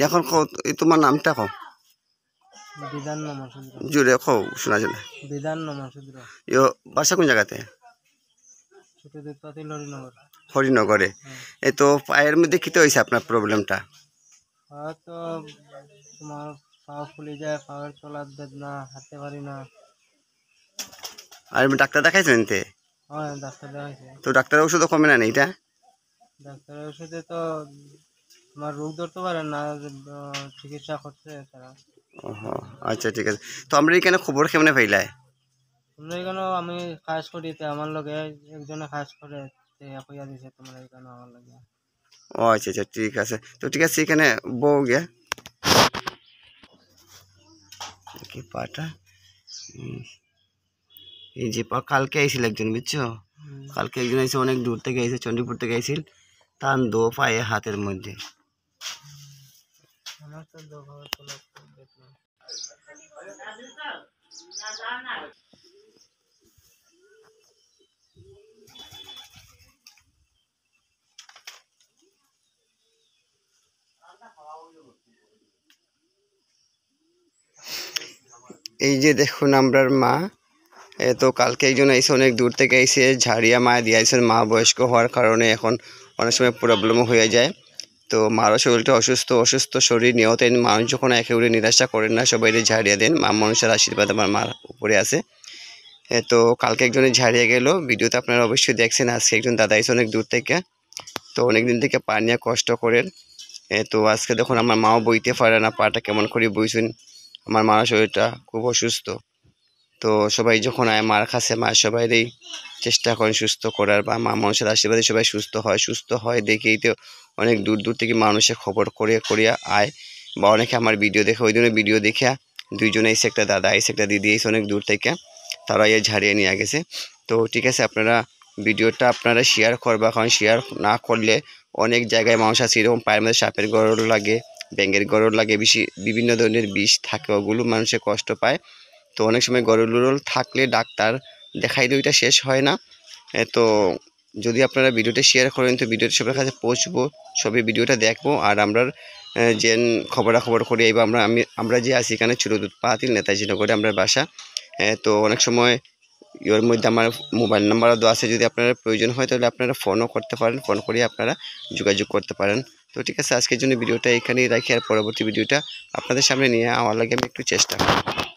এখন তোমার নামটা কও বিধান নমসুদ্র জুড়ে কও শোনা যায় না বিধান নমসুদ্র ইয়ো বাসা কোন জায়গাতে ছোট দুধপাতিল হরিনগর হরিনগরে এই তো পায়ের মধ্যে কিতে হয়েছে আপনার প্রবলেমটা হয়তো তোমার পা ফুলে যায় পায়ের তলার বেদনা হাঁটতে পারি না আর ডাক্তার দেখাইছেন তে হ্যাঁ ডাক্তার দেখাইছে তো ডাক্তারের ওষুধও কমে না এইটা ডাক্তারের ওষুধে তো তোমার রোগ ধরতে পারে না চিকিৎসা করছে তারা ওহো আচ্ছা ঠিক আছে তো আমরা এখানে খবর কেমনে পাইলাই তোমরা এখানে আমি কাজ করি তো আমার লগে একজনে কাজ করে কইয়া দিছে তোমরা এখানে আমার লগে ও আচ্ছা আচ্ছা ঠিক আছে তো ঠিক আছে এখানে বউ গিয়া কি পাটা এই যে পা কালকে আইছিল একজন বুঝছো কালকে একজন আইসে অনেক দূর থেকে আইসে চণ্ডীপুর থেকে আইছিল তার দো পায়ে হাতের মধ্যে আমার তো দোকান তোলা বেদনা এই যে দেখুন আমরার মা তো কালকে একজন আইসে অনেক দূর থেকে আইসে ঝাড়িয়া মা দিয়ে আইসেন মা বয়স্ক হওয়ার কারণে এখন অনেক সময় প্রবলেমও হয়ে যায় তো মারও শরীরটা অসুস্থ শরীর নিয়েও তাই মানুষ যখন একেবারে নিরাশা করেন না সবাই ঝাড়িয়ে দেন মা মানুষের আশীর্বাদ আমার মার উপরে আছে তো কালকে একজনে ঝাড়িয়ে গেল ভিডিওতে আপনারা অবশ্যই দেখছেন আজকে একজন দাদা আইসে অনেক দূর থেকে তো অনেকদিন থেকে পা নিয়ে কষ্ট করেন তো আজকে দেখুন আমার মাও বইতে পারে না পাটা কেমন করে বইছেন আমার মার শরীরটা খুব অসুস্থ তো সবাই যখন আয় মার কাছে মা সবাইরই চেষ্টা করেন সুস্থ করার বা মা মানুষের আশীর্বাদে সবাই সুস্থ হয় দেখেই তো অনেক দূর দূর থেকে মানুষের খবর করিয়া আয় বা অনেকে আমার ভিডিও দেখে ওই জন্য ভিডিও দেখে দুইজনে এসে একটা দাদা এসে একটা দিদি এসে অনেক দূর থেকে তারা এই ঝাড়িয়ে নিয়ে গেছে তো ঠিক আছে আপনারা ভিডিওটা আপনারা শেয়ার করবা কারণ শেয়ার না করলে অনেক জায়গায় মানুষ আছে এরকম পায়ের মধ্যে সাপের গরল লাগে ব্যাঙের গরল লাগে বিভিন্ন ধরনের বিষ থাকে ওগুলো মানুষের কষ্ট পায় তো অনেক সময় গরল থাকলে ডাক্তার দেখাইলে ওইটা শেষ হয় না তো যদি আপনারা ভিডিওটা শেয়ার করেন তো ভিডিওটা সবার কাছে পৌঁছবো সবাই ভিডিওটা দেখবো আর আমরা যে খবরাখবর করি এই আমরা যে আছি এখানে ছোট দুধপাতিল নেতাজি নগরে আমরা বাসা তো অনেক সময় এর মধ্যে আমার মোবাইল নাম্বারও দেওয়া আছে যদি আপনারা প্রয়োজন হয় তাহলে আপনারা ফোনও করতে পারেন ফোন করে আপনারা যোগাযোগ করতে পারেন তো ঠিক আছে আজকের জন্য ভিডিওটা এখানেই রাখি আর পরবর্তী ভিডিওটা আপনাদের সামনে নিয়ে আমার লাগে আমি একটু চেষ্টা করি